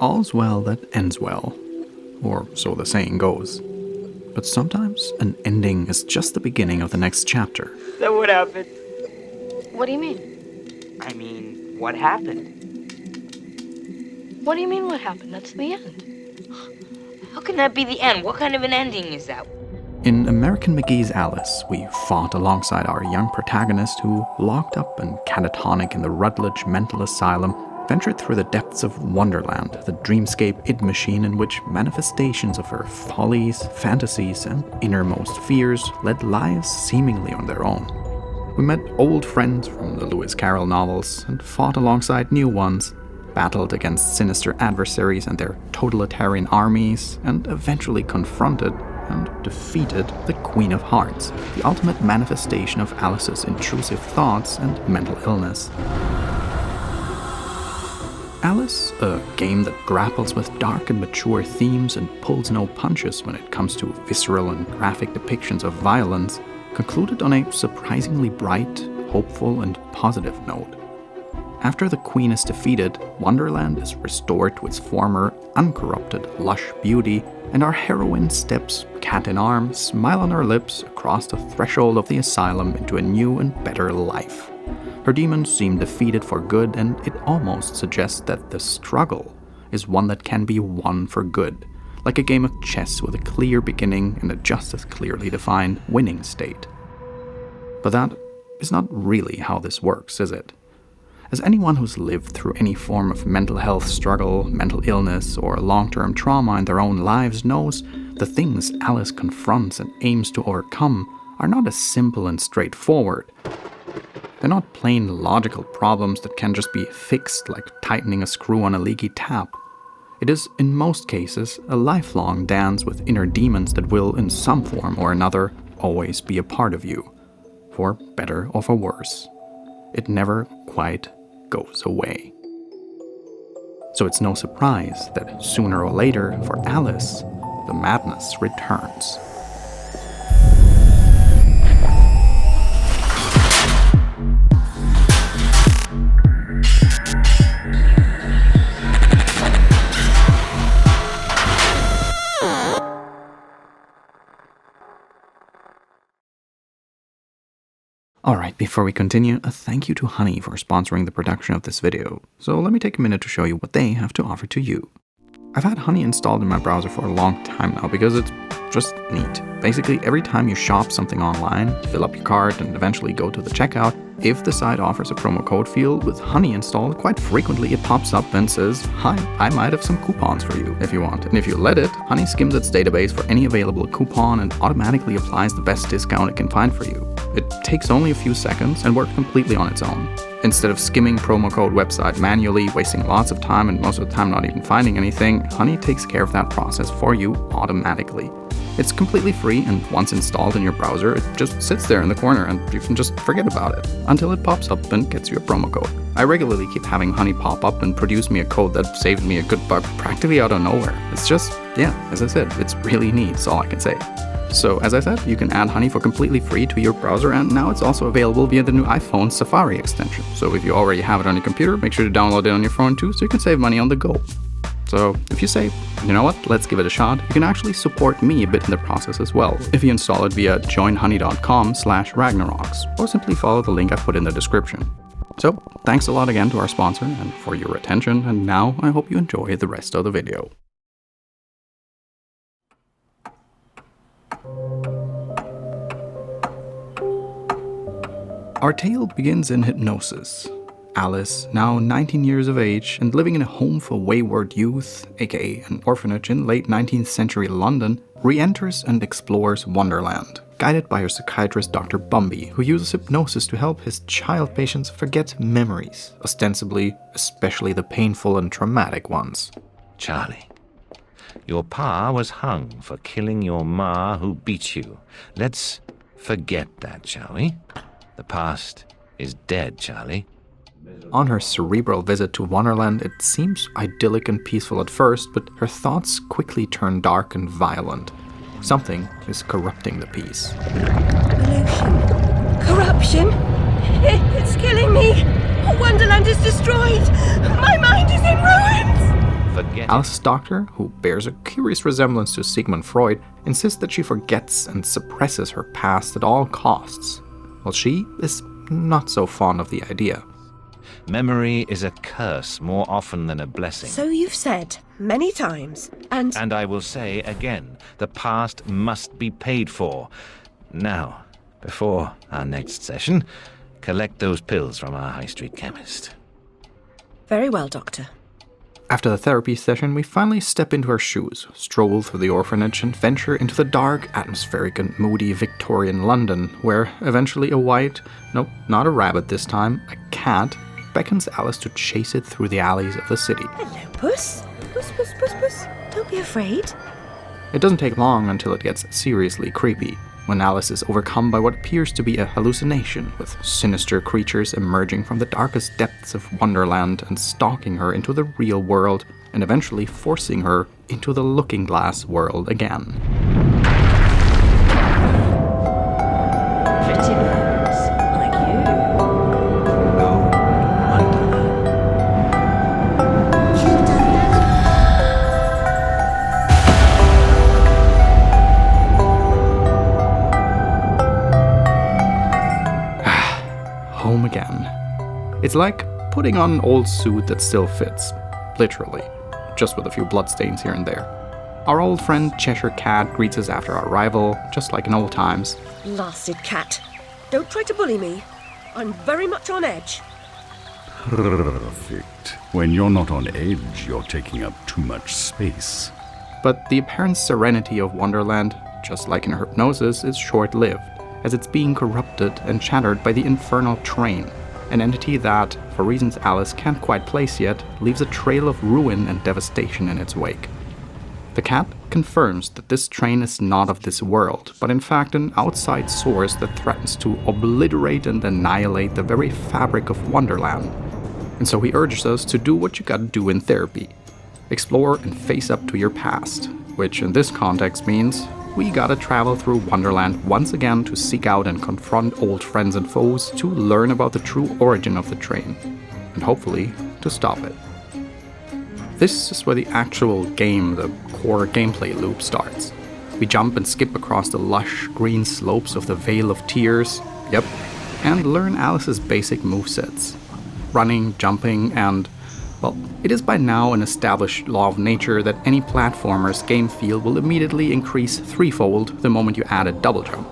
all's well that ends well, or so the saying goes. But sometimes an ending is just the beginning of the next chapter. So what happened? What do you mean? I mean, what happened? What do you mean what happened? That's the end. How can that be the end? What kind of an ending is that? In American McGee's Alice, we fought alongside our young protagonist who, locked up and catatonic in the Rutledge Mental Asylum, ventured through the depths of Wonderland, the dreamscape id machine in which manifestations of her follies, fantasies, and innermost fears led lives seemingly on their own. We met old friends from the Lewis Carroll novels and fought alongside new ones, battled against sinister adversaries and their totalitarian armies, and eventually confronted and defeated the Queen of Hearts, the ultimate manifestation of Alice's intrusive thoughts and mental illness. Alice, a game that grapples with dark and mature themes and pulls no punches when it comes to visceral and graphic depictions of violence, concluded on a surprisingly bright, hopeful, and positive note. After the Queen is defeated, Wonderland is restored to its former, uncorrupted, lush beauty, and our heroine steps, cat in arm, smile on her lips, across the threshold of the asylum into a new and better life. Her demons seem defeated for good, and it almost suggests that the struggle is one that can be won for good, like a game of chess with a clear beginning and a just as clearly defined winning state. But that is not really how this works, is it? As anyone who's lived through any form of mental health struggle, mental illness, or long-term trauma in their own lives knows, the things Alice confronts and aims to overcome are not as simple and straightforward. They're not plain logical problems that can just be fixed like tightening a screw on a leaky tap. It is, in most cases, a lifelong dance with inner demons that will, in some form or another, always be a part of you, for better or for worse. It never quite goes away. So it's no surprise that sooner or later, for Alice, the madness returns. Alright, before we continue, a thank you to Honey for sponsoring the production of this video. So let me take a minute to show you what they have to offer to you. I've had Honey installed in my browser for a long time now because it's just neat. Basically, every time you shop something online, fill up your cart and eventually go to the checkout, if the site offers a promo code field with Honey installed, quite frequently it pops up and says, "Hi, I might have some coupons for you if you want." And if you let it, Honey skims its database for any available coupon and automatically applies the best discount it can find for you. It takes only a few seconds and works completely on its own. Instead of skimming promo code website manually, wasting lots of time and most of the time not even finding anything, Honey takes care of that process for you automatically. It's completely free, and once installed in your browser, it just sits there in the corner and you can just forget about it until it pops up and gets you a promo code. I regularly keep having Honey pop up and produce me a code that saved me a good buck practically out of nowhere. It's just, yeah, as I said, it's really neat, is all I can say. So, as I said, you can add Honey for completely free to your browser, and now it's also available via the new iPhone Safari extension. So if you already have it on your computer, make sure to download it on your phone too, so you can save money on the go. So if you say, you know what, let's give it a shot, you can actually support me a bit in the process as well, if you install it via joinhoney.com/RagnarRox, or simply follow the link I put in the description. So, thanks a lot again to our sponsor and for your attention, and now I hope you enjoy the rest of the video. Our tale begins in hypnosis. Alice, now 19 years of age and living in a home for wayward youth, aka an orphanage in late 19th century London, re-enters and explores Wonderland, guided by her psychiatrist Dr. Bumby, who uses hypnosis to help his child patients forget memories, ostensibly, especially the painful and traumatic ones. Charlie, your pa was hung for killing your ma who beat you. Let's forget that, shall we? The past is dead, Charlie. On her cerebral visit to Wonderland, it seems idyllic and peaceful at first, but her thoughts quickly turn dark and violent. Something is corrupting the peace. Pollution. Corruption. It's killing me. Wonderland is destroyed. My mind is in ruins. Forget Alice's doctor, who bears a curious resemblance to Sigmund Freud, insists that she forgets and suppresses her past at all costs, while she is not so fond of the idea. Memory is a curse more often than a blessing. So you've said many times, and And I will say again, the past must be paid for. Now, before our next session, collect those pills from our high street chemist. very well, Doctor. After the therapy session, we finally step into her shoes, stroll through the orphanage, and venture into the dark, atmospheric, and moody Victorian London, where eventually a white, nope, not a rabbit this time, a cat, beckons Alice to chase it through the alleys of the city. Hello, Puss. Puss, puss, puss, puss. Don't be afraid. It doesn't take long until it gets seriously creepy, when Alice is overcome by what appears to be a hallucination, with sinister creatures emerging from the darkest depths of Wonderland and stalking her into the real world, and eventually forcing her into the looking glass world again. Pretty birds, like you. Oh, Wonderland. Home again. It's like putting on an old suit that still fits, literally, just with a few bloodstains here and there. Our old friend Cheshire Cat greets us after our arrival, just like in old times. Blasted cat. Don't try to bully me. I'm very much on edge. Perfect. When you're not on edge, you're taking up too much space. But the apparent serenity of Wonderland, just like in Hypnosis, is short-lived, as it's being corrupted and shattered by the infernal train, an entity that, for reasons Alice can't quite place yet, leaves a trail of ruin and devastation in its wake. The cat confirms that this train is not of this world, but in fact an outside source that threatens to obliterate and annihilate the very fabric of Wonderland. And so he urges us to do what you gotta do in therapy. Explore and face up to your past, which in this context means we gotta travel through Wonderland once again to seek out and confront old friends and foes, to learn about the true origin of the train, and hopefully to stop it. This is where the actual game, the core gameplay loop, starts. We jump and skip across the lush green slopes of the Vale of Tears, yep, and learn Alice's basic movesets. Running, jumping, and, well, it is by now an established law of nature that any platformer's game feel will immediately increase threefold the moment you add a double jump.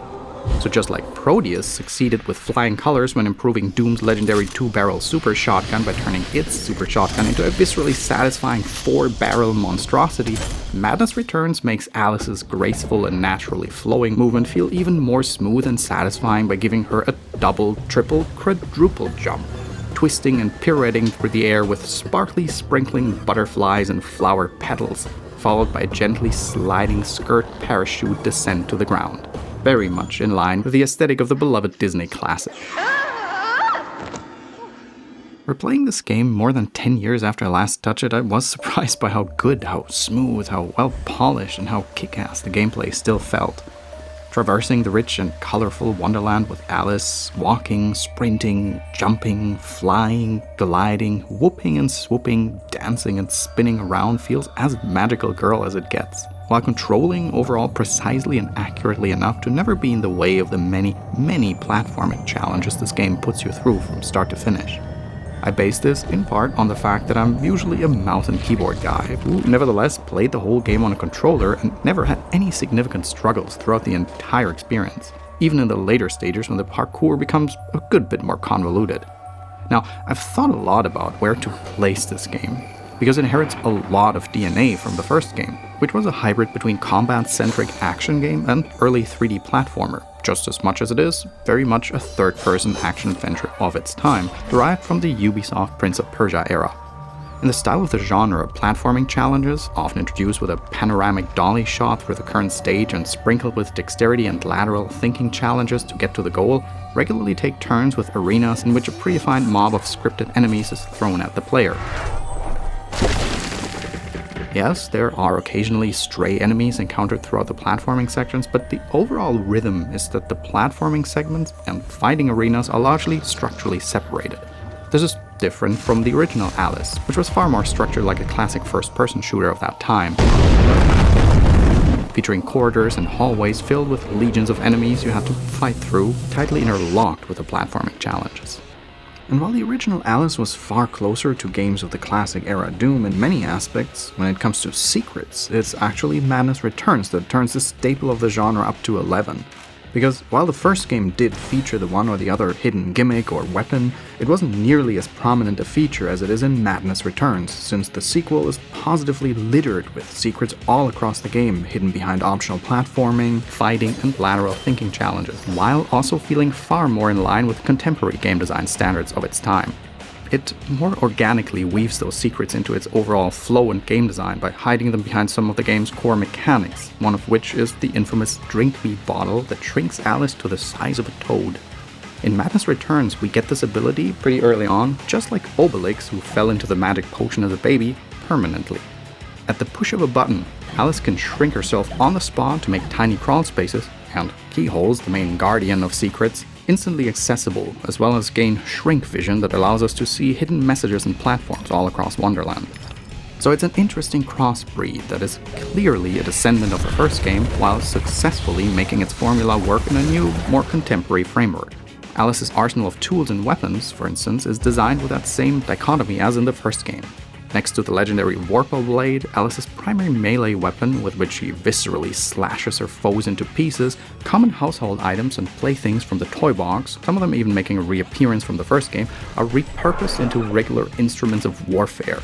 So just like Proteus succeeded with flying colors when improving Doom's legendary 2-barrel super shotgun by turning its super shotgun into a viscerally satisfying 4-barrel monstrosity, Madness Returns makes Alice's graceful and naturally flowing movement feel even more smooth and satisfying by giving her a double, triple, quadruple jump, twisting and pirouetting through the air with sparkly sprinkling butterflies and flower petals, followed by a gently sliding skirt parachute descent to the ground. Very much in line with the aesthetic of the beloved Disney classic. Replaying this game more than 10 years after I last touched it, I was surprised by how good, how smooth, how well polished, and how kick-ass the gameplay still felt. Traversing the rich and colorful Wonderland with Alice, walking, sprinting, jumping, flying, gliding, whooping and swooping, dancing and spinning around feels as magical girl as it gets, while controlling overall precisely and accurately enough to never be in the way of the many, many platforming challenges this game puts you through from start to finish. I base this in part on the fact that I'm usually a mouse and keyboard guy, who nevertheless played the whole game on a controller and never had any significant struggles throughout the entire experience, even in the later stages when the parkour becomes a good bit more convoluted. Now, I've thought a lot about where to place this game, because it inherits a lot of DNA from the first game, which was a hybrid between combat-centric action game and early 3D platformer, just as much as it is very much a third-person action-adventure of its time, derived from the Ubisoft Prince of Persia era. In the style of the genre, platforming challenges, often introduced with a panoramic dolly shot through the current stage and sprinkled with dexterity and lateral thinking challenges to get to the goal, regularly take turns with arenas in which a predefined mob of scripted enemies is thrown at the player. Yes, there are occasionally stray enemies encountered throughout the platforming sections, but the overall rhythm is that the platforming segments and fighting arenas are largely structurally separated. This is different from the original Alice, which was far more structured like a classic first-person shooter of that time, featuring corridors and hallways filled with legions of enemies you had to fight through, tightly interlocked with the platforming challenges. And while the original Alice was far closer to games of the classic era Doom in many aspects, when it comes to secrets, it's actually Madness Returns that turns the staple of the genre up to 11. Because while the first game did feature the one or the other hidden gimmick or weapon, it wasn't nearly as prominent a feature as it is in Madness Returns, since the sequel is positively littered with secrets all across the game, hidden behind optional platforming, fighting, and lateral thinking challenges, while also feeling far more in line with contemporary game design standards of its time. It more organically weaves those secrets into its overall flow and game design by hiding them behind some of the game's core mechanics, one of which is the infamous drink me bottle that shrinks Alice to the size of a toad. In Madness Returns, we get this ability pretty early on, just like Obelix, who fell into the magic potion as a baby, permanently. At the push of a button, Alice can shrink herself on the spot to make tiny crawl spaces, and Keyholes, the main guardian of secrets, instantly accessible, as well as gain shrink vision that allows us to see hidden messages and platforms all across Wonderland. So it's an interesting crossbreed that is clearly a descendant of the first game, while successfully making its formula work in a new, more contemporary framework. Alice's arsenal of tools and weapons, for instance, is designed with that same dichotomy as in the first game. Next to the legendary Vorpal Blade, Alice's primary melee weapon, with which she viscerally slashes her foes into pieces, common household items and playthings from the toy box, some of them even making a reappearance from the first game, are repurposed into regular instruments of warfare.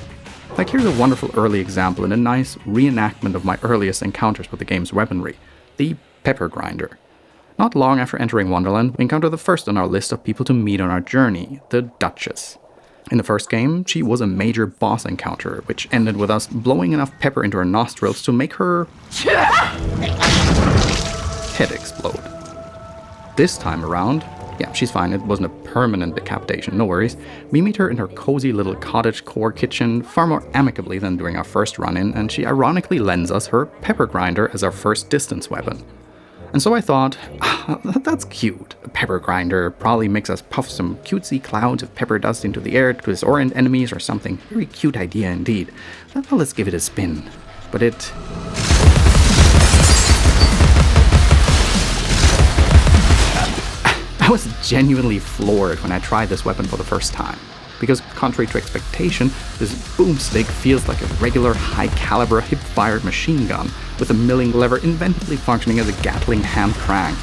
Like, here's a wonderful early example and a nice reenactment of my earliest encounters with the game's weaponry, the pepper grinder. Not long after entering Wonderland, we encounter the first on our list of people to meet on our journey, the Duchess. In the first game, she was a major boss encounter, which ended with us blowing enough pepper into her nostrils to make her head explode. This time around, yeah, she's fine, it wasn't a permanent decapitation, no worries. We meet her in her cozy little cottage core kitchen far more amicably than during our first run-in, and she ironically lends us her pepper grinder as our first distance weapon. And so I thought, that's cute. A pepper grinder probably makes us puff some cutesy clouds of pepper dust into the air to disorient enemies or something. Very cute idea indeed. Well, let's give it a spin. But I was genuinely floored when I tried this weapon for the first time. Because contrary to expectation, this boomstick feels like a regular high-caliber hip-fired machine gun, with a milling lever inventively functioning as a Gatling hand crank.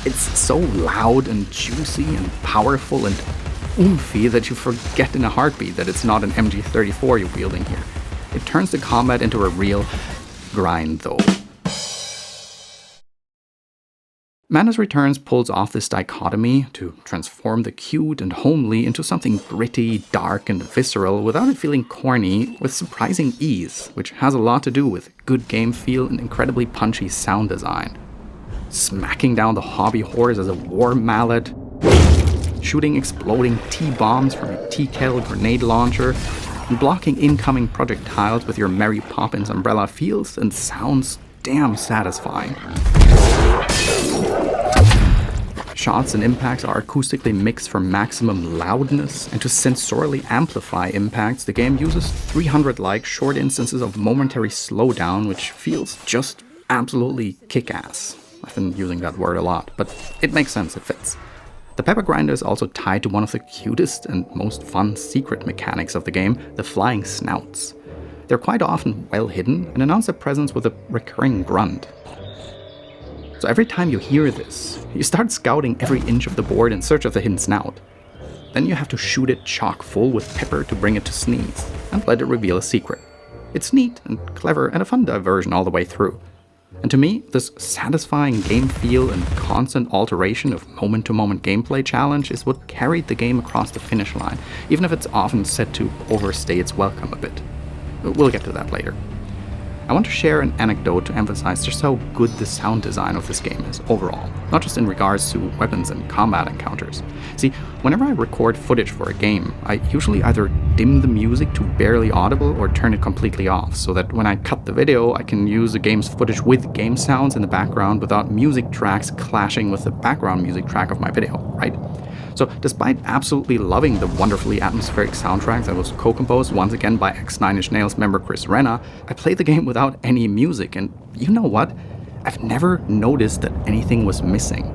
It's so loud and juicy and powerful and oomphy that you forget in a heartbeat that it's not an MG34 you're wielding here. It turns the combat into a real grind, though. Madness Returns pulls off this dichotomy to transform the cute and homely into something gritty, dark, and visceral without it feeling corny, with surprising ease, which has a lot to do with good game feel and incredibly punchy sound design. Smacking down the hobby horse as a war mallet, shooting exploding T-bombs from a tea-kettle grenade launcher, and blocking incoming projectiles with your Mary Poppins umbrella feels and sounds damn satisfying. Shots and impacts are acoustically mixed for maximum loudness, and to sensorially amplify impacts, the game uses 300-like short instances of momentary slowdown, which feels just absolutely kick-ass. I've been using that word a lot, but it makes sense, it fits. The pepper grinder is also tied to one of the cutest and most fun secret mechanics of the game, the flying snouts. They're quite often well hidden and announce their presence with a recurring grunt. So every time you hear this, you start scouting every inch of the board in search of the hidden snout. Then you have to shoot it chock full with pepper to bring it to sneeze, and let it reveal a secret. It's neat and clever and a fun diversion all the way through. And to me, this satisfying game feel and constant alteration of moment-to-moment gameplay challenge is what carried the game across the finish line, even if it's often said to overstay its welcome a bit. We'll get to that later. I want to share an anecdote to emphasize just how good the sound design of this game is overall, not just in regards to weapons and combat encounters. See, Whenever I record footage for a game, I usually either dim the music to barely audible or turn it completely off, so that when I cut the video, I can use the game's footage with game sounds in the background without music tracks clashing with the background music track of my video, right? So despite absolutely loving the wonderfully atmospheric soundtrack that was co-composed once again by Nine Inch Nails member Chris Renna, I played the game without any music, and you know what? I've never noticed that anything was missing.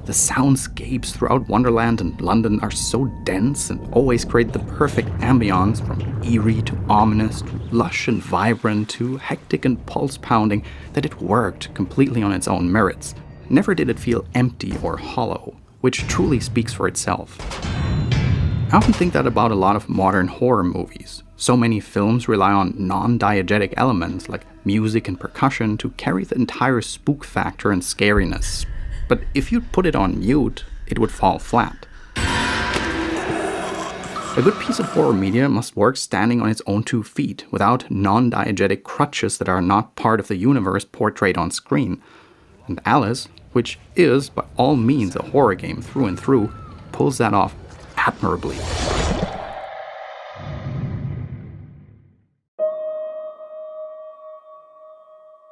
The soundscapes throughout Wonderland and London are so dense and always create the perfect ambience, from eerie to ominous to lush and vibrant to hectic and pulse-pounding, that it worked completely on its own merits. Never did it feel empty or hollow, which truly speaks for itself. I often think that about a lot of modern horror movies. So many films rely on non-diegetic elements like music and percussion to carry the entire spook factor and scariness. But if you put it on mute, it would fall flat. A good piece of horror media must work standing on its own 2 feet, without non-diegetic crutches that are not part of the universe portrayed on screen. And Alice, which is by all means a horror game through and through, pulls that off admirably.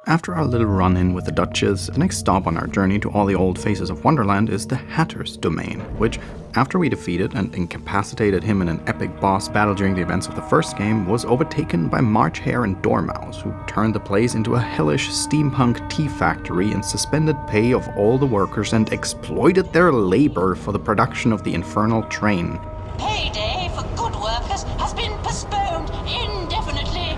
After our little run-in with the Duchess, the next stop on our journey to all the old faces of Wonderland is the Hatter's domain, which, after we defeated and incapacitated him in an epic boss battle during the events of the first game, was overtaken by March Hare and Dormouse, who turned the place into a hellish steampunk tea factory and suspended pay of all the workers and exploited their labor for the production of the infernal train. Payday for good workers has been postponed indefinitely.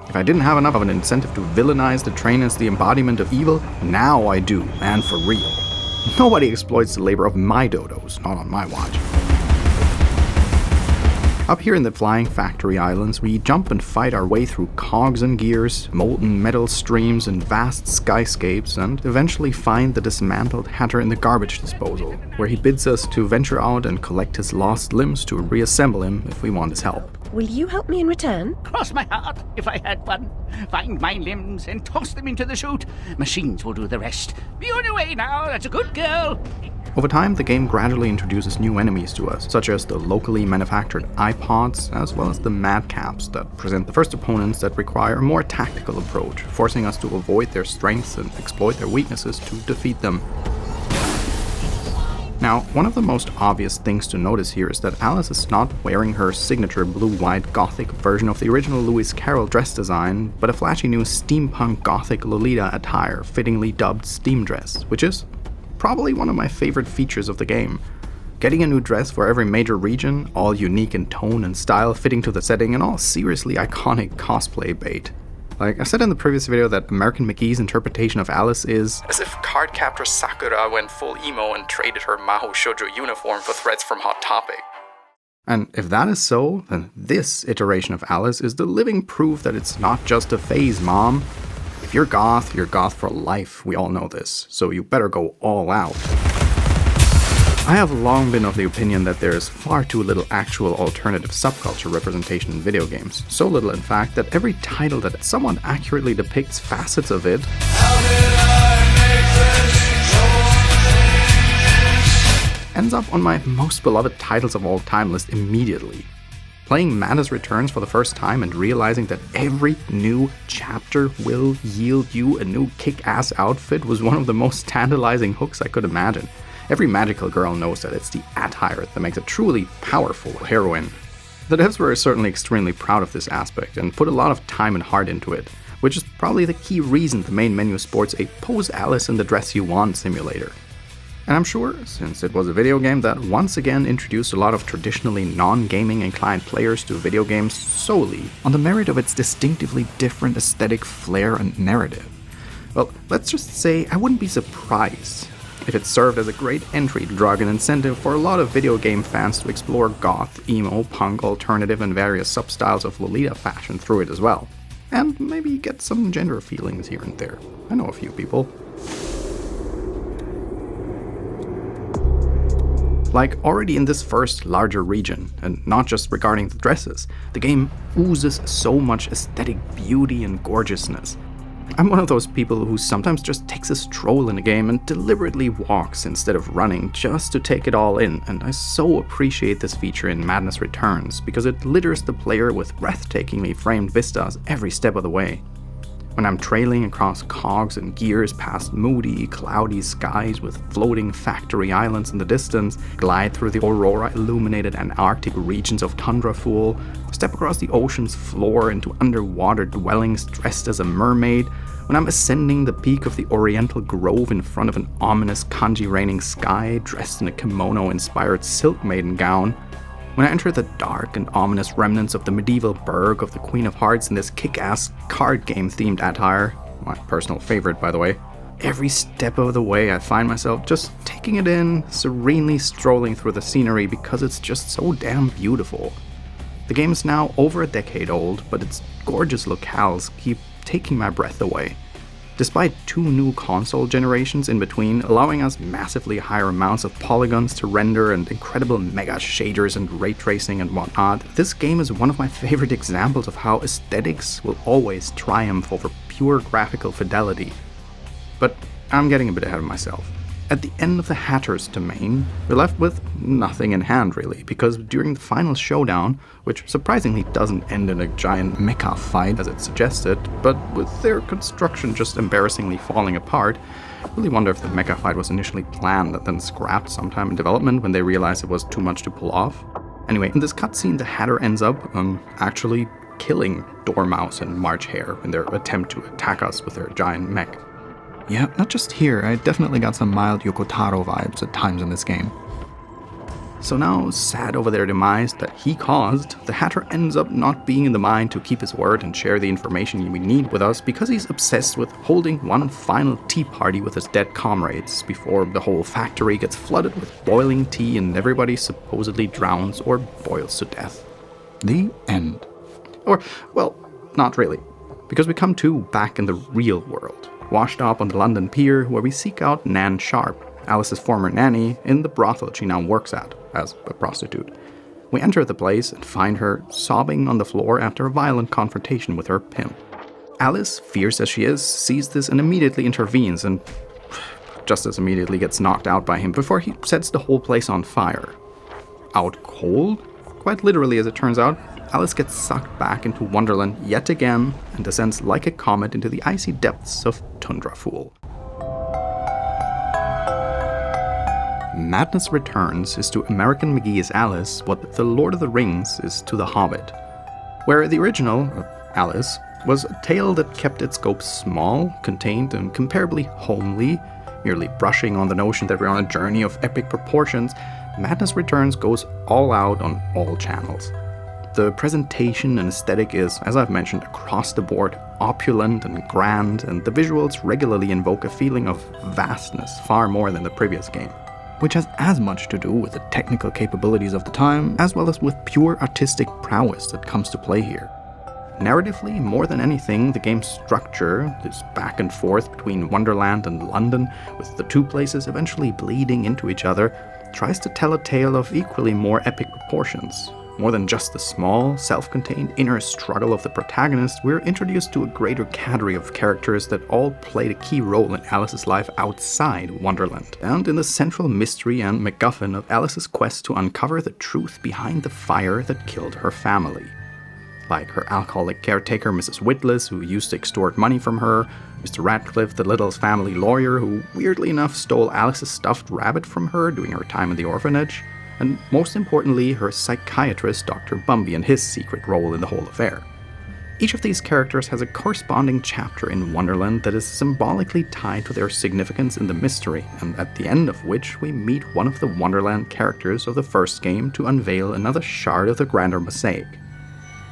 If I didn't have enough of an incentive to villainize the train as the embodiment of evil, now I do, and for real. Nobody exploits the labor of my dodos, not on my watch. Up here in the Flying Factory Islands, we jump and fight our way through cogs and gears, molten metal streams, and vast skyscapes, and eventually find the dismantled Hatter in the garbage disposal, where he bids us to venture out and collect his lost limbs to reassemble him if we want his help. Will you help me in return? Cross my heart, if I had one. Find my limbs and toss them into the chute. Machines will do the rest. Be on your way now, that's a good girl. Over time, the game gradually introduces new enemies to us, such as the locally manufactured iPods, as well as the madcaps that present the first opponents that require a more tactical approach, forcing us to avoid their strengths and exploit their weaknesses to defeat them. Now, one of the most obvious things to notice here is that Alice is not wearing her signature blue-white gothic version of the original Lewis Carroll dress design, but a flashy new steampunk gothic Lolita attire, fittingly dubbed Steam Dress, which is probably one of my favorite features of the game. Getting a new dress for every major region, all unique in tone and style, fitting to the setting, and all seriously iconic cosplay bait. Like I said in the previous video, that American McGee's interpretation of Alice is as if cardcaptor Sakura went full emo and traded her Mahou Shoujo uniform for threads from Hot Topic. And if that is so, then this iteration of Alice is the living proof that it's not just a phase, Mom. If you're goth for life, we all know this, so you better go all out. I have long been of the opinion that there is far too little actual alternative subculture representation in video games. So little, in fact, that every title that somewhat accurately depicts facets of it ends up on my most beloved titles of all time list immediately. Playing Madness Returns for the first time and realizing that every new chapter will yield you a new kick-ass outfit was one of the most tantalizing hooks I could imagine. Every magical girl knows that it's the attire that makes a truly powerful heroine. The devs were certainly extremely proud of this aspect and put a lot of time and heart into it, which is probably the key reason the main menu sports a Pose Alice in the Dress You Want simulator. And I'm sure, since it was a video game that once again introduced a lot of traditionally non-gaming inclined players to video games solely on the merit of its distinctively different aesthetic flair and narrative, well, let's just say I wouldn't be surprised if it served as a great entry drug and incentive for a lot of video game fans to explore goth, emo, punk, alternative, and various substyles of Lolita fashion through it as well. And maybe get some gender feelings here and there. I know a few people. Like, already in this first larger region, and not just regarding the dresses, the game oozes so much aesthetic beauty and gorgeousness. I'm one of those people who sometimes just takes a stroll in a game and deliberately walks instead of running just to take it all in, and I so appreciate this feature in Madness Returns because it litters the player with breathtakingly framed vistas every step of the way. When I'm trailing across cogs and gears past moody, cloudy skies with floating factory islands in the distance, glide through the aurora-illuminated Antarctic regions of Tundraful, step across the ocean's floor into underwater dwellings dressed as a mermaid, when I'm ascending the peak of the Oriental Grove in front of an ominous kanji-raining sky dressed in a kimono-inspired silk maiden gown, when I enter the dark and ominous remnants of the medieval burg of the Queen of Hearts in this kick-ass card game-themed attire, my personal favorite by the way, every step of the way I find myself just taking it in, serenely strolling through the scenery because it's just so damn beautiful. The game is now over a decade old, but its gorgeous locales keep taking my breath away. Despite 2 new console generations in between, allowing us massively higher amounts of polygons to render and incredible mega shaders and ray tracing and whatnot, this game is one of my favorite examples of how aesthetics will always triumph over pure graphical fidelity. But I'm getting a bit ahead of myself. At the end of the Hatter's domain, we're left with nothing in hand really, because during the final showdown, which surprisingly doesn't end in a giant mecha fight as it suggested, but with their construction just embarrassingly falling apart, I really wonder if the mecha fight was initially planned and then scrapped sometime in development when they realized it was too much to pull off. Anyway, in this cutscene the Hatter ends up actually killing Dormouse and March Hare in their attempt to attack us with their giant mech. Yeah, not just here, I definitely got some mild Yokotaro vibes at times in this game. So now, sad over their demise that he caused, the Hatter ends up not being in the mind to keep his word and share the information we need with us because he's obsessed with holding one final tea party with his dead comrades before the whole factory gets flooded with boiling tea and everybody supposedly drowns or boils to death. The end. Or, well, not really, because we come to back in the real world. Washed up on the London pier where we seek out Nan Sharp, Alice's former nanny, in the brothel she now works at as a prostitute. We enter the place and find her sobbing on the floor after a violent confrontation with her pimp. Alice, fierce as she is, sees this and immediately intervenes and just as immediately gets knocked out by him before he sets the whole place on fire. Out cold? Quite literally, as it turns out, Alice gets sucked back into Wonderland yet again and descends like a comet into the icy depths of Tundraful. Madness Returns is to American McGee as Alice what The Lord of the Rings is to The Hobbit, where the original, Alice, was a tale that kept its scope small, contained, and comparably homely, merely brushing on the notion that we're on a journey of epic proportions. Madness Returns goes all out on all channels. The presentation and aesthetic is, as I've mentioned, across the board opulent and grand, and the visuals regularly invoke a feeling of vastness far more than the previous game, which has as much to do with the technical capabilities of the time as well as with pure artistic prowess that comes to play here. Narratively, more than anything, the game's structure, this back and forth between Wonderland and London, with the 2 places eventually bleeding into each other, tries to tell a tale of equally more epic proportions. More than just the small, self-contained inner struggle of the protagonist, we're introduced to a greater cadre of characters that all played a key role in Alice's life outside Wonderland, and in the central mystery and MacGuffin of Alice's quest to uncover the truth behind the fire that killed her family. Like her alcoholic caretaker Mrs. Witless, who used to extort money from her, Mr. Radcliffe, the Littles family lawyer, who weirdly enough stole Alice's stuffed rabbit from her during her time in the orphanage, and most importantly, her psychiatrist, Dr. Bumby, and his secret role in the whole affair. Each of these characters has a corresponding chapter in Wonderland that is symbolically tied to their significance in the mystery, and at the end of which we meet one of the Wonderland characters of the first game to unveil another shard of the grander mosaic.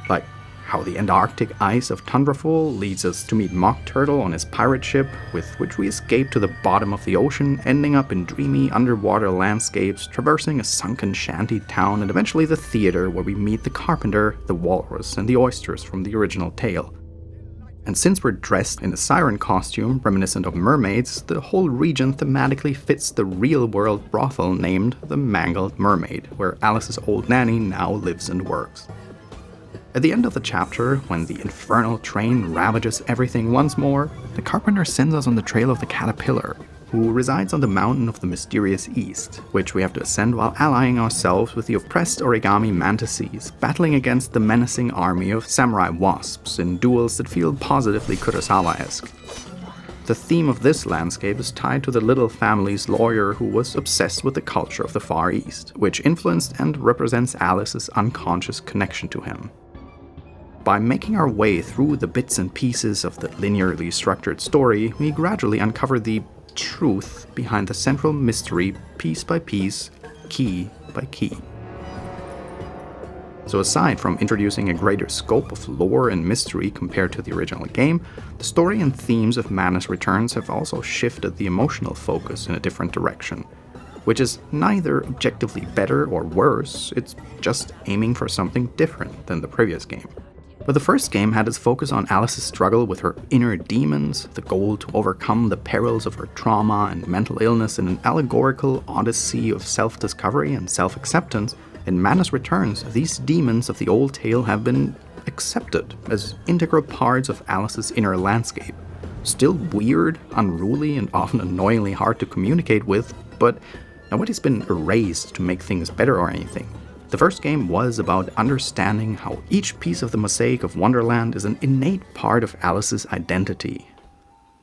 Like how the Antarctic ice of Tundraful leads us to meet Mock Turtle on his pirate ship, with which we escape to the bottom of the ocean, ending up in dreamy underwater landscapes, traversing a sunken shanty town, and eventually the theater where we meet the carpenter, the walrus, and the oysters from the original tale. And since we're dressed in a siren costume reminiscent of mermaids, the whole region thematically fits the real-world brothel named the Mangled Mermaid, where Alice's old nanny now lives and works. At the end of the chapter, when the infernal train ravages everything once more, the carpenter sends us on the trail of the caterpillar, who resides on the mountain of the mysterious east, which we have to ascend while allying ourselves with the oppressed origami mantises, battling against the menacing army of samurai wasps in duels that feel positively Kurosawa-esque. The theme of this landscape is tied to the little family's lawyer who was obsessed with the culture of the Far East, which influenced and represents Alice's unconscious connection to him. By making our way through the bits and pieces of the linearly structured story, we gradually uncover the truth behind the central mystery piece by piece, key by key. So aside from introducing a greater scope of lore and mystery compared to the original game, the story and themes of Madness Returns have also shifted the emotional focus in a different direction, which is neither objectively better or worse, it's just aiming for something different than the previous game. But the first game had its focus on Alice's struggle with her inner demons, the goal to overcome the perils of her trauma and mental illness in an allegorical odyssey of self-discovery and self-acceptance. In Madness Returns, these demons of the old tale have been accepted as integral parts of Alice's inner landscape. Still weird, unruly, and often annoyingly hard to communicate with, but nobody's been erased to make things better or anything. The first game was about understanding how each piece of the mosaic of Wonderland is an innate part of Alice's identity.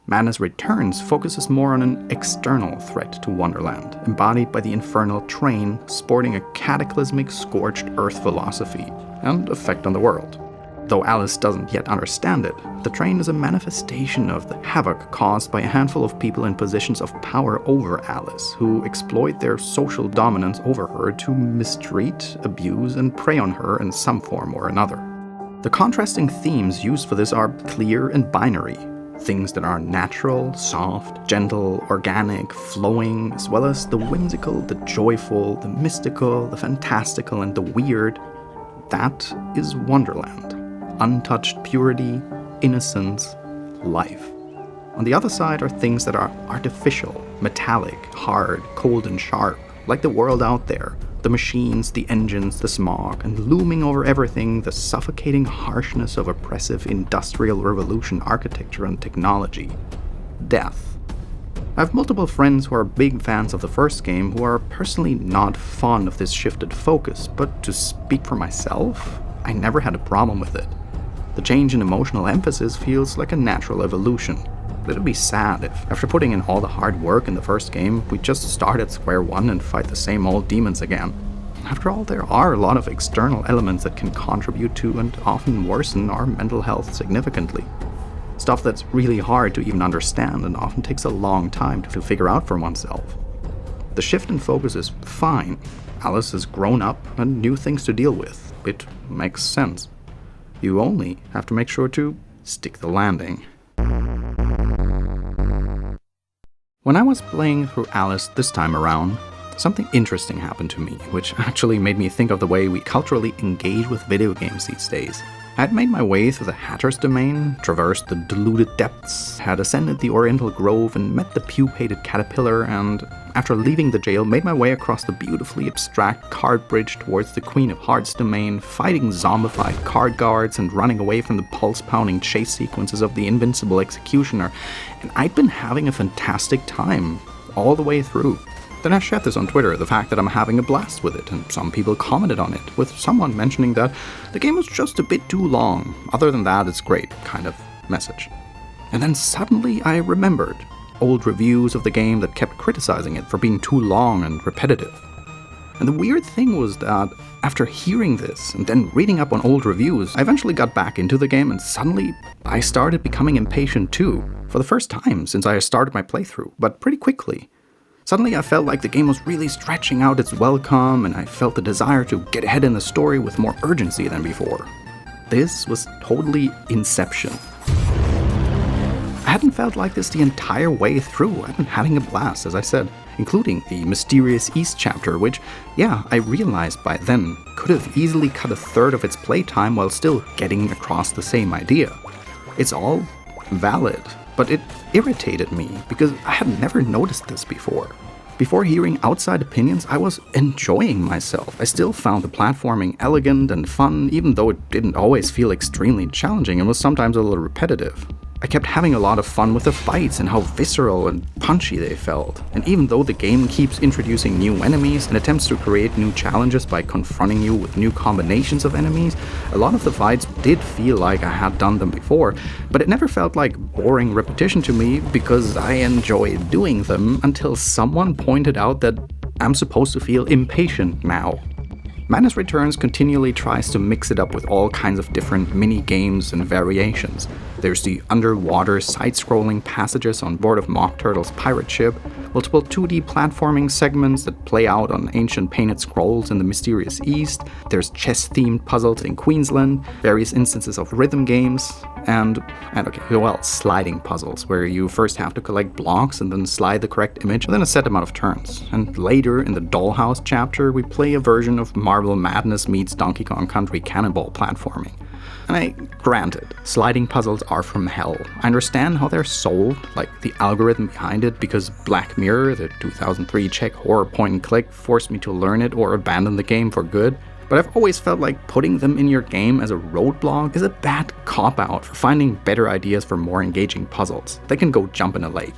Madness Returns focuses more on an external threat to Wonderland, embodied by the infernal train sporting a cataclysmic scorched earth philosophy and effect on the world. Though Alice doesn't yet understand it, the train is a manifestation of the havoc caused by a handful of people in positions of power over Alice, who exploit their social dominance over her to mistreat, abuse, and prey on her in some form or another. The contrasting themes used for this are clear and binary. Things that are natural, soft, gentle, organic, flowing, as well as the whimsical, the joyful, the mystical, the fantastical, and the weird. That is Wonderland. Untouched purity, innocence, life. On the other side are things that are artificial, metallic, hard, cold and sharp, like the world out there, the machines, the engines, the smog, and looming over everything, the suffocating harshness of oppressive industrial revolution architecture and technology. Death. I have multiple friends who are big fans of the first game who are personally not fond of this shifted focus, but to speak for myself, I never had a problem with it. The change in emotional emphasis feels like a natural evolution. But it would be sad if, after putting in all the hard work in the first game, we just start at square one and fight the same old demons again. After all, there are a lot of external elements that can contribute to and often worsen our mental health significantly. Stuff that's really hard to even understand and often takes a long time to figure out for oneself. The shift in focus is fine. Alice has grown up and new things to deal with. It makes sense. You only have to make sure to stick the landing. When I was playing through Alice this time around, something interesting happened to me, which actually made me think of the way we culturally engage with video games these days. I had made my way through the Hatter's domain, traversed the deluded depths, had ascended the Oriental Grove and met the pupated caterpillar, and after leaving the jail, made my way across the beautifully abstract card bridge towards the Queen of Hearts domain, fighting zombified card guards and running away from the pulse-pounding chase sequences of the invincible executioner, and I'd been having a fantastic time all the way through. Then I shared this on Twitter, the fact that I'm having a blast with it, and some people commented on it, with someone mentioning that the game was just a bit too long. Other than that, it's great, kind of message. And then suddenly I remembered old reviews of the game that kept criticizing it for being too long and repetitive. And the weird thing was that after hearing this and then reading up on old reviews, I eventually got back into the game and suddenly I started becoming impatient too, for the first time since I started my playthrough, but pretty quickly. Suddenly I felt like the game was really stretching out its welcome, and I felt the desire to get ahead in the story with more urgency than before. This was totally Inception. I hadn't felt like this the entire way through. I've been having a blast, as I said, including the Mysterious East chapter, which, yeah, I realized by then could have easily cut a third of its playtime while still getting across the same idea. It's all valid. But it irritated me because I had never noticed this before. before hearing outside opinions, I was enjoying myself. I still found the platforming elegant and fun, even though it didn't always feel extremely challenging and was sometimes a little repetitive. I kept having a lot of fun with the fights and how visceral and punchy they felt. And even though the game keeps introducing new enemies and attempts to create new challenges by confronting you with new combinations of enemies, a lot of the fights did feel like I had done them before, but it never felt like boring repetition to me because I enjoyed doing them until someone pointed out that I'm supposed to feel impatient now. Madness Returns continually tries to mix it up with all kinds of different mini-games and variations. There's the underwater side-scrolling passages on board of Mock Turtle's pirate ship, multiple 2D platforming segments that play out on ancient painted scrolls in the mysterious East, there's chess-themed puzzles in Queensland, various instances of rhythm games, and sliding puzzles, where you first have to collect blocks and then slide the correct image within a set amount of turns. And later, in the Dollhouse chapter, we play a version of Marble Madness meets Donkey Kong Country Cannonball platforming. And granted, sliding puzzles are from hell. I understand how they're solved, like the algorithm behind it, because Black Mirror, the 2003 Czech horror point-and-click, forced me to learn it or abandon the game for good. But I've always felt like putting them in your game as a roadblock is a bad cop-out for finding better ideas for more engaging puzzles. They can go jump in a lake.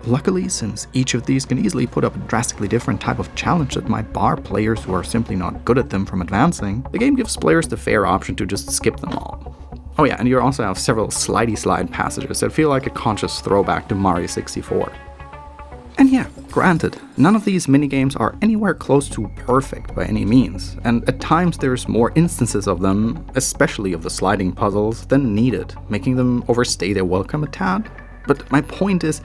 Luckily, since each of these can easily put up a drastically different type of challenge that might bar players who are simply not good at them from advancing, the game gives players the fair option to just skip them all. Oh yeah, and you also have several slidey slide passages that feel like a conscious throwback to Mario 64. And yeah, granted, none of these minigames are anywhere close to perfect by any means, and at times there's more instances of them, especially of the sliding puzzles, than needed, making them overstay their welcome a tad. But my point is,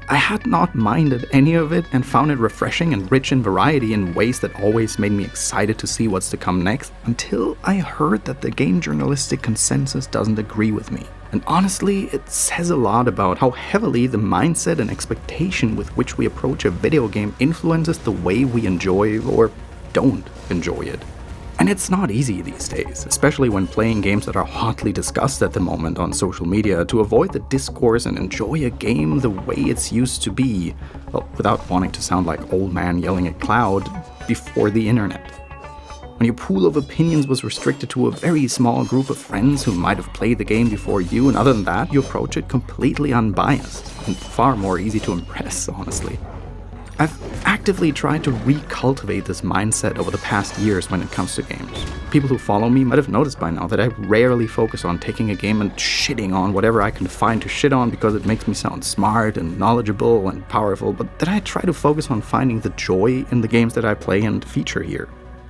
I had not minded any of it and found it refreshing and rich in variety in ways that always made me excited to see what's to come next, until I heard that the game journalistic consensus doesn't agree with me. And honestly, it says a lot about how heavily the mindset and expectation with which we approach a video game influences the way we enjoy or don't enjoy it. And it's not easy these days, especially when playing games that are hotly discussed at the moment on social media, to avoid the discourse and enjoy a game the way it's used to be, well, without wanting to sound like old man yelling at cloud, before the internet. When your pool of opinions was restricted to a very small group of friends who might have played the game before you, and other than that, you approach it completely unbiased, and far more easy to impress, honestly. I've actively tried to recultivate this mindset over the past years when it comes to games. People who follow me might have noticed by now that I rarely focus on taking a game and shitting on whatever I can find to shit on because it makes me sound smart and knowledgeable and powerful, but that I try to focus on finding the joy in the games that I play and feature here.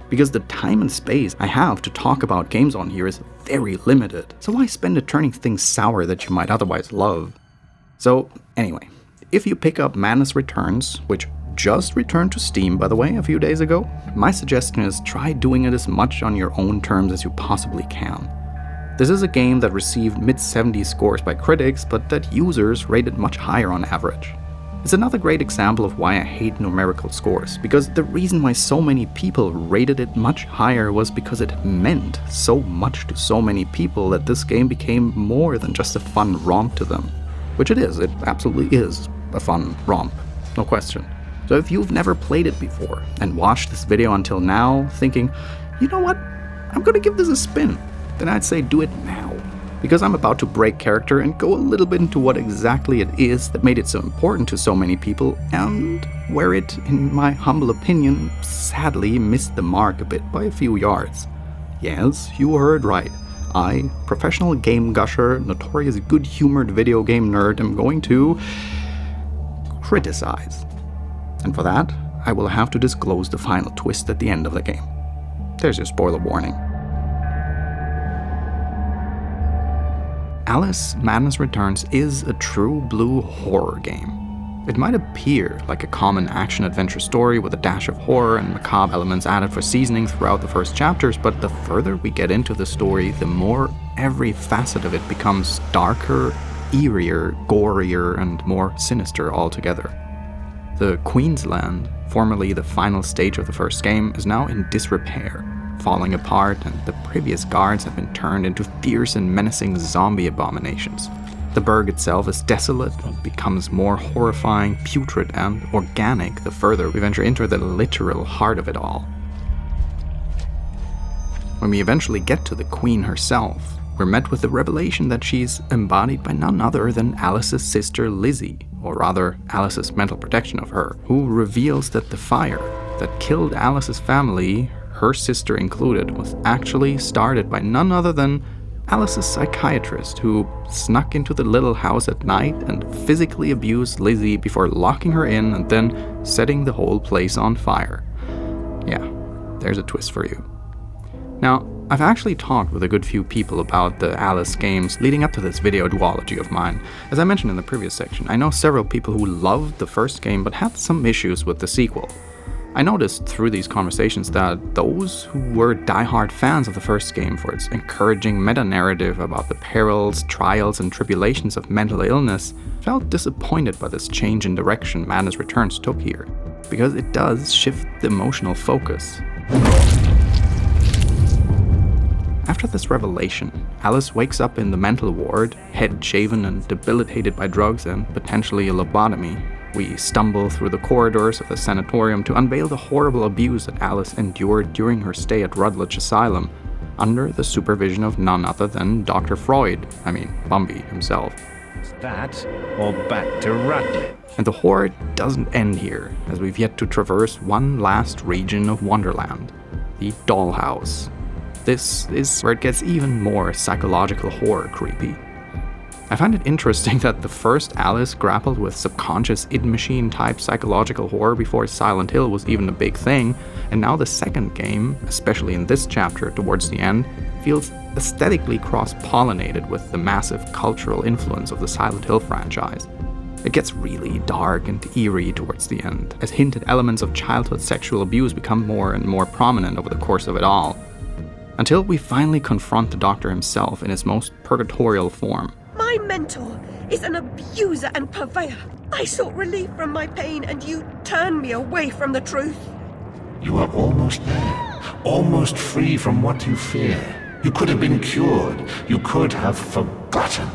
Because the time and space I have to talk about games on here is very limited, so why spend it turning things sour that you might otherwise love? So anyway, if you pick up Madness Returns, which just returned to Steam by the way a few days ago, my suggestion is try doing it as much on your own terms as you possibly can. This is a game that received mid-70s scores by critics, but that users rated much higher on average. It's another great example of why I hate numerical scores, because the reason why so many people rated it much higher was because it meant so much to so many people that this game became more than just a fun romp to them. Which it is, it absolutely is a fun romp, no question. So if you've never played it before and watched this video until now thinking, you know what, I'm gonna give this a spin, then I'd say do it now. Because I'm about to break character and go a little bit into what exactly it is that made it so important to so many people, and where it, in my humble opinion, sadly missed the mark a bit by a few yards. Yes, you heard right. I, professional game gusher, notorious good-humored video game nerd, am going to criticize. And for that, I will have to disclose the final twist at the end of the game. There's your spoiler warning. Alice Madness Returns is a true blue horror game. It might appear like a common action-adventure story with a dash of horror and macabre elements added for seasoning throughout the first chapters, but the further we get into the story, the more every facet of it becomes darker, eerier, gorier, and more sinister altogether. The Queensland, formerly the final stage of the first game, is now in disrepair, falling apart, and the previous guards have been turned into fierce and menacing zombie abominations. The burg itself is desolate and becomes more horrifying, putrid, and organic the further we venture into the literal heart of it all. When we eventually get to the Queen herself, we're met with the revelation that she's embodied by none other than Alice's sister Lizzie, or rather Alice's mental protection of her, who reveals that the fire that killed Alice's family, her sister included, was actually started by none other than Alice's psychiatrist, who snuck into the little house at night and physically abused Lizzie before locking her in and then setting the whole place on fire. Yeah, there's a twist for you. Now, I've actually talked with a good few people about the Alice games leading up to this video duology of mine. As I mentioned in the previous section, I know several people who loved the first game but had some issues with the sequel. I noticed through these conversations that those who were diehard fans of the first game for its encouraging meta-narrative about the perils, trials, and tribulations of mental illness felt disappointed by this change in direction Madness Returns took here, because it does shift the emotional focus. After this revelation, Alice wakes up in the mental ward, head shaven and debilitated by drugs and potentially a lobotomy. We stumble through the corridors of the sanatorium to unveil the horrible abuse that Alice endured during her stay at Rutledge Asylum, under the supervision of none other than Dr. Freud, Bumby himself. Is that or back to Rutledge? And the horror doesn't end here, as we've yet to traverse one last region of Wonderland, the dollhouse. This is where it gets even more psychological horror creepy. I find it interesting that the first Alice grappled with subconscious id machine type psychological horror before Silent Hill was even a big thing, and now the second game, especially in this chapter towards the end, feels aesthetically cross-pollinated with the massive cultural influence of the Silent Hill franchise. It gets really dark and eerie towards the end, as hinted elements of childhood sexual abuse become more and more prominent over the course of it all, until we finally confront the Doctor himself in his most purgatorial form. My mentor is an abuser and purveyor. I sought relief from my pain and you turned me away from the truth. You are almost there, almost free from what you fear. You could have been cured. You could have forgotten.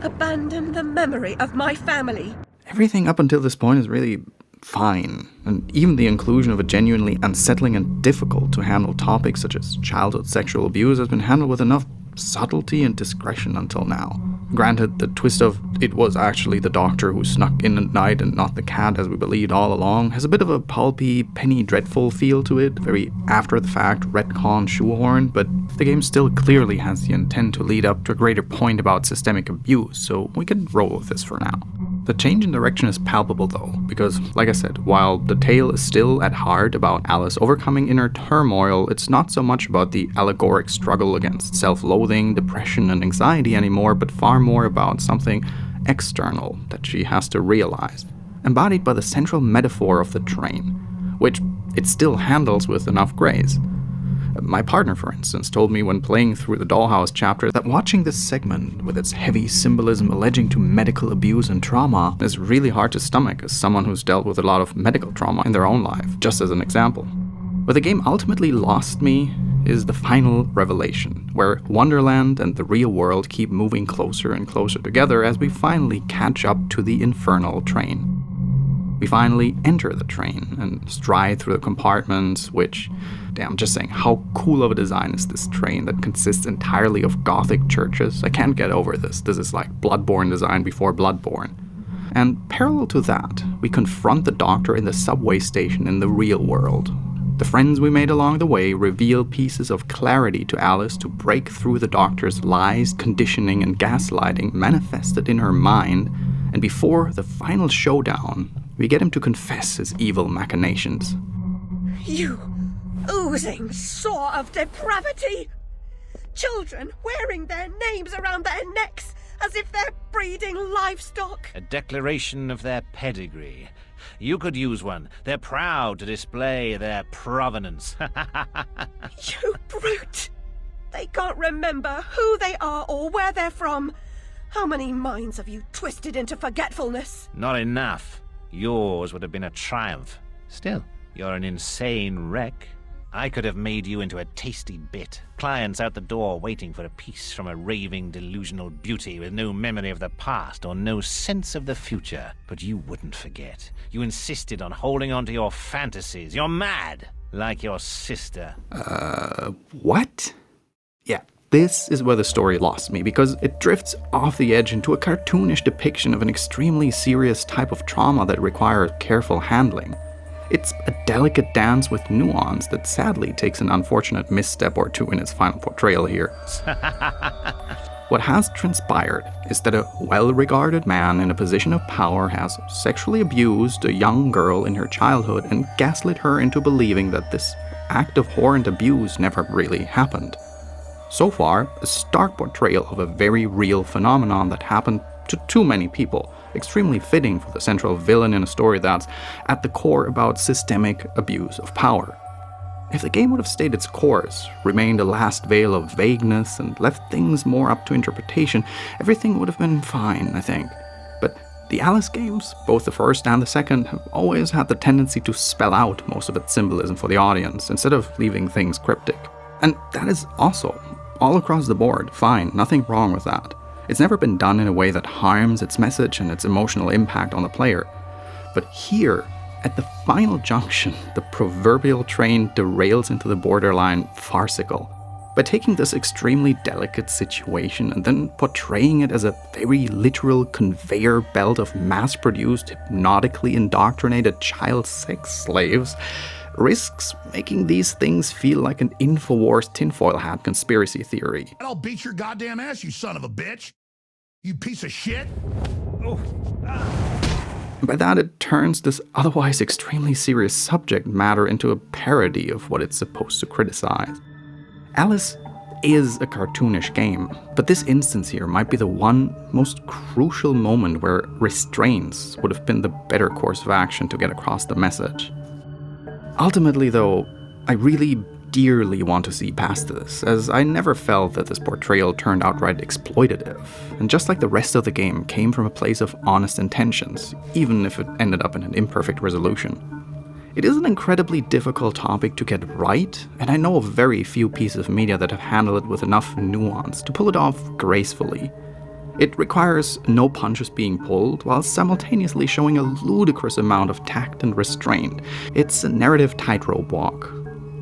Abandon the memory of my family. Everything up until this point is really fine, and even the inclusion of a genuinely unsettling and difficult to handle topic such as childhood sexual abuse has been handled with enough subtlety and discretion until now. Granted, the twist of it was actually the Doctor who snuck in at night and not the cat as we believed all along has a bit of a pulpy, Penny Dreadful feel to it, very after-the-fact retcon shoehorn, but the game still clearly has the intent to lead up to a greater point about systemic abuse, so we can roll with this for now. The change in direction is palpable though, because, like I said, while the tale is still at heart about Alice overcoming inner turmoil, it's not so much about the allegoric struggle against self-loathing, depression, and anxiety anymore, but far more about something external that she has to realize, embodied by the central metaphor of the train, which it still handles with enough grace. My partner, for instance, told me when playing through the Dollhouse chapter that watching this segment, with its heavy symbolism alleging to medical abuse and trauma, is really hard to stomach as someone who's dealt with a lot of medical trauma in their own life, just as an example. Where the game ultimately lost me is the final revelation, where Wonderland and the real world keep moving closer and closer together as we finally catch up to the infernal train. We finally enter the train and stride through the compartments, which, damn, just saying, how cool of a design is this train that consists entirely of Gothic churches? I can't get over this. This is like Bloodborne design before Bloodborne. And parallel to that, we confront the Doctor in the subway station in the real world. The friends we made along the way reveal pieces of clarity to Alice to break through the Doctor's lies, conditioning, and gaslighting manifested in her mind, and before the final showdown, we get him to confess his evil machinations. You oozing sore of depravity! Children wearing their names around their necks as if they're breeding livestock! A declaration of their pedigree. You could use one. They're proud to display their provenance. You brute! They can't remember who they are or where they're from. How many minds have you twisted into forgetfulness? Not enough. Yours would have been a triumph. Still, you're an insane wreck. I could have made you into a tasty bit. Clients out the door waiting for a piece from a raving, delusional beauty with no memory of the past or no sense of the future. But you wouldn't forget. You insisted on holding on to your fantasies. You're mad, like your sister. What? Yeah, this is where the story lost me, because it drifts off the edge into a cartoonish depiction of an extremely serious type of trauma that requires careful handling. It's a delicate dance with nuance that sadly takes an unfortunate misstep or two in its final portrayal here. What has transpired is that a well-regarded man in a position of power has sexually abused a young girl in her childhood and gaslit her into believing that this act of horrend abuse never really happened. So far, a stark portrayal of a very real phenomenon that happened to too many people, extremely fitting for the central villain in a story that's at the core about systemic abuse of power. If the game would have stayed its course, remained a last veil of vagueness, and left things more up to interpretation, everything would have been fine, I think. But the Alice games, both the first and the second, have always had the tendency to spell out most of its symbolism for the audience, instead of leaving things cryptic. And that is also, all across the board, fine, nothing wrong with that. It's never been done in a way that harms its message and its emotional impact on the player. But here, at the final junction, the proverbial train derails into the borderline farcical. By taking this extremely delicate situation and then portraying it as a very literal conveyor belt of mass-produced, hypnotically indoctrinated child sex slaves, risks making these things feel like an InfoWars tinfoil hat conspiracy theory. I'll beat your goddamn ass, you son of a bitch! You piece of shit! Oh. By that, it turns this otherwise extremely serious subject matter into a parody of what it's supposed to criticize. Alice is a cartoonish game, but this instance here might be the one most crucial moment where restraints would have been the better course of action to get across the message. Ultimately, though, I really dearly want to see past this, as I never felt that this portrayal turned outright exploitative, and just like the rest of the game, came from a place of honest intentions, even if it ended up in an imperfect resolution. It is an incredibly difficult topic to get right, and I know of very few pieces of media that have handled it with enough nuance to pull it off gracefully. It requires no punches being pulled, while simultaneously showing a ludicrous amount of tact and restraint. It's a narrative tightrope walk.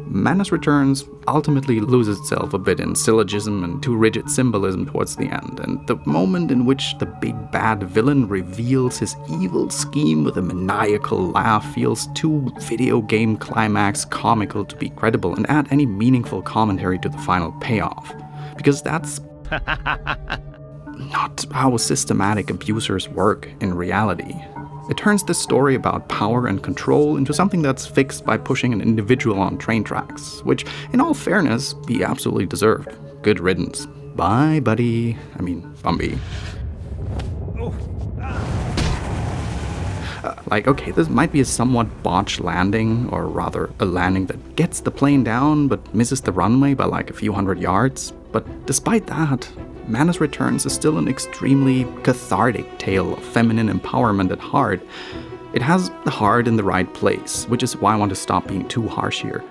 Madness Returns ultimately loses itself a bit in syllogism and too rigid symbolism towards the end, and the moment in which the big bad villain reveals his evil scheme with a maniacal laugh feels too video game climax comical to be credible and add any meaningful commentary to the final payoff. Because that's not how systematic abusers work in reality. It turns this story about power and control into something that's fixed by pushing an individual on train tracks, which, in all fairness, he absolutely deserved. Good riddance. Bye, buddy. I mean, Bumby. Okay, this might be a somewhat botched landing, or rather, a landing that gets the plane down but misses the runway by like a few hundred yards. But despite that, Madness Returns is still an extremely cathartic tale of feminine empowerment at heart. It has the heart in the right place, which is why I want to stop being too harsh here.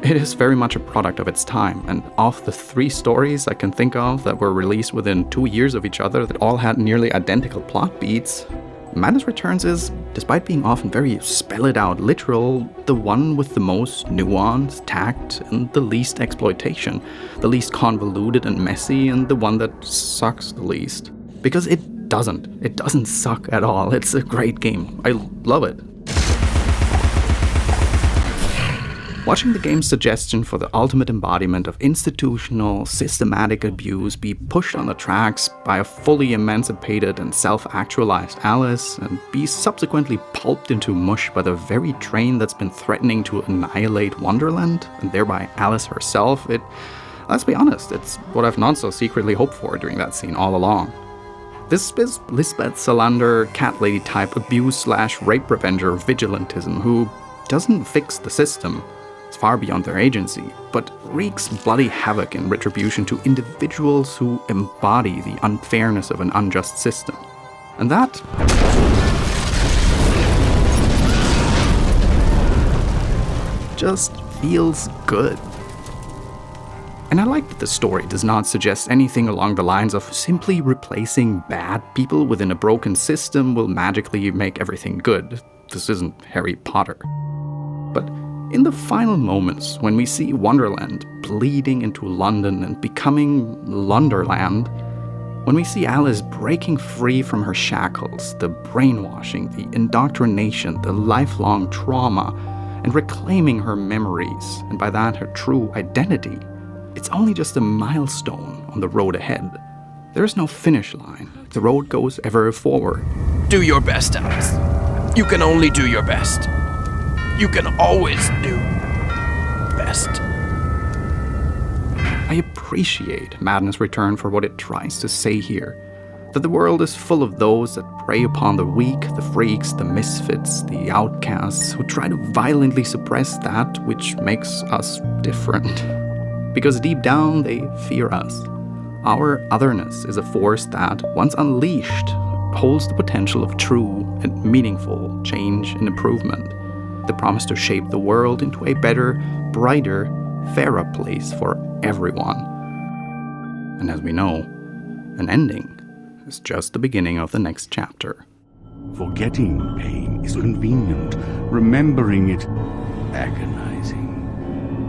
It is very much a product of its time, and of the 3 stories I can think of that were released within 2 years of each other that all had nearly identical plot beats, Madness Returns is, despite being often very spell-it-out literal, the one with the most nuance, tact, and the least exploitation, the least convoluted and messy, and the one that sucks the least. Because it doesn't suck at all. It's a great game. I love it. Watching the game's suggestion for the ultimate embodiment of institutional, systematic abuse be pushed on the tracks by a fully emancipated and self-actualized Alice, and be subsequently pulped into mush by the very train that's been threatening to annihilate Wonderland, and thereby Alice herself, let's be honest, it's what I've not so secretly hoped for during that scene all along. This is Lisbeth Salander, cat lady type abuse/rape revenger vigilantism who doesn't fix the system. It's far beyond their agency, but wreaks bloody havoc in retribution to individuals who embody the unfairness of an unjust system. And that just feels good. And I like that the story does not suggest anything along the lines of simply replacing bad people within a broken system will magically make everything good. This isn't Harry Potter. But in the final moments, when we see Wonderland bleeding into London and becoming Lunderland, when we see Alice breaking free from her shackles, the brainwashing, the indoctrination, the lifelong trauma, and reclaiming her memories, and by that her true identity, it's only just a milestone on the road ahead. There is no finish line. The road goes ever forward. Do your best, Alice. You can only do your best. You can always do best. I appreciate Madness Return for what it tries to say here. That the world is full of those that prey upon the weak, the freaks, the misfits, the outcasts, who try to violently suppress that which makes us different. Because deep down, they fear us. Our otherness is a force that, once unleashed, holds the potential of true and meaningful change and improvement. The promise to shape the world into a better, brighter, fairer place for everyone. And as we know, an ending is just the beginning of the next chapter. Forgetting pain is convenient, remembering it agonizing.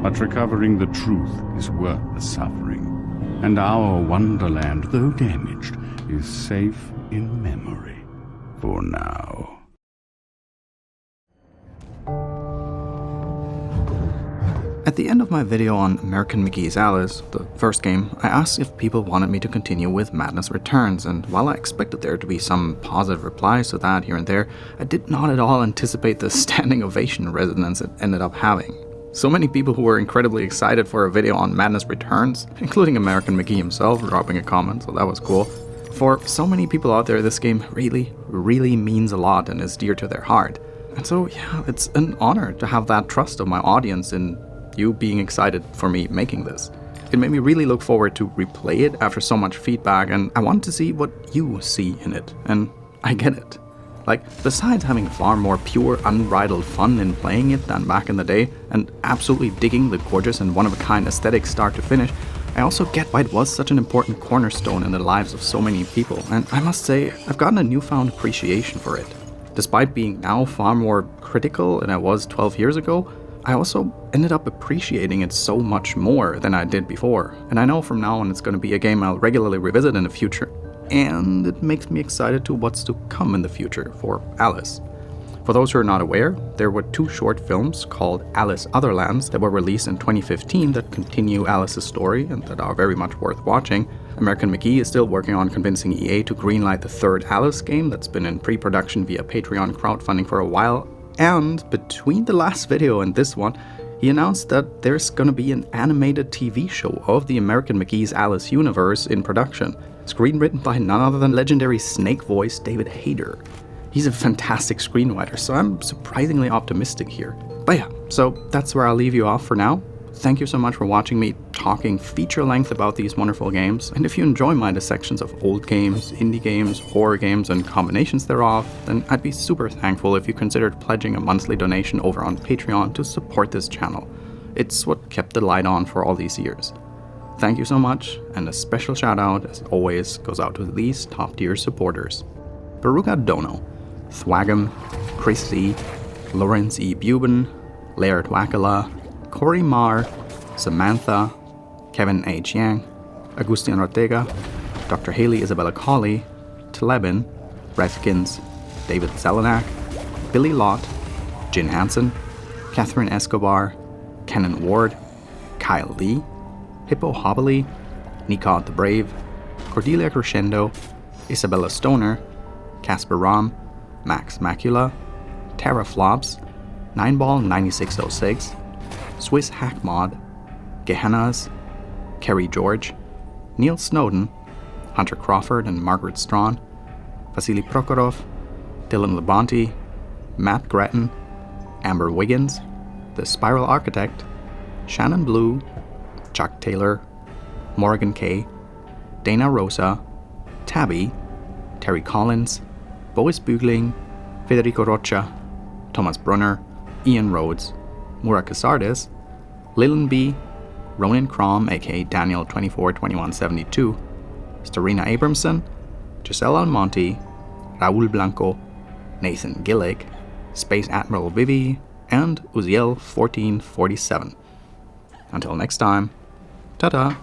But recovering the truth is worth the suffering, and our Wonderland, though damaged, is safe in memory for now. At the end of my video on American McGee's Alice, the first game, I asked if people wanted me to continue with Madness Returns, and while I expected there to be some positive replies to that here and there, I did not at all anticipate the standing ovation resonance it ended up having. So many people who were incredibly excited for a video on Madness Returns, including American McGee himself dropping a comment, so that was cool. For so many people out there, this game really, really means a lot and is dear to their heart. And so, yeah, it's an honor to have that trust of my audience in you being excited for me making this. It made me really look forward to replay it after so much feedback, and I wanted to see what you see in it, and I get it. Like, besides having far more pure, unbridled fun in playing it than back in the day, and absolutely digging the gorgeous and one-of-a-kind aesthetic start to finish, I also get why it was such an important cornerstone in the lives of so many people, and I must say, I've gotten a newfound appreciation for it. Despite being now far more critical than I was 12 years ago, I also ended up appreciating it so much more than I did before, and I know from now on it's going to be a game I'll regularly revisit in the future. And it makes me excited to what's to come in the future for Alice. For those who are not aware, there were 2 short films called Alice Otherlands that were released in 2015 that continue Alice's story and that are very much worth watching. American McGee is still working on convincing EA to greenlight the 3rd Alice game that's been in pre-production via Patreon crowdfunding for a while. And between the last video and this one, he announced that there's gonna be an animated TV show of the American McGee's Alice universe in production. Screenwritten by none other than legendary Snake voice David Hayter. He's a fantastic screenwriter, so I'm surprisingly optimistic here. But yeah, so that's where I'll leave you off for now. Thank you so much for watching me talking feature length about these wonderful games, and if you enjoy my dissections of old games, indie games, horror games, and combinations thereof, then I'd be super thankful if you considered pledging a monthly donation over on Patreon to support this channel. It's what kept the light on for all these years. Thank you so much, and a special shout out, as always, goes out to these top tier supporters. Baruga Dono, Thwagam, Chris C, Lawrence E. Buben, Laird Wakala, Corey Marr, Samantha, Kevin H. Yang, Agustin Ortega, Dr. Haley Isabella Colley, Tlebin, Refkins, David Zelenak, Billy Lott, Jin Hansen, Catherine Escobar, Kenan Ward, Kyle Lee, Hippo Hobbly, Nikod the Brave, Cordelia Crescendo, Isabella Stoner, Casper Ram, Max Macula, Tara Flops, Nineball 9606, Swiss Hack Mod, Gehennas, Kerry George, Neil Snowden, Hunter Crawford and Margaret Strawn, Vasily Prokhorov, Dylan Labonte, Matt Gretton, Amber Wiggins, The Spiral Architect, Shannon Blue, Chuck Taylor, Morgan Kay, Dana Rosa, Tabby, Terry Collins, Boris Bügling, Federico Rocha, Thomas Brunner, Ian Rhodes, Mura Casardes, Lillian B., Ronan Crom, aka Daniel 242172, Starina Abramson, Giselle Almonte, Raul Blanco, Nathan Gillig, Space Admiral Vivi, and Uziel 1447. Until next time, ta-ta!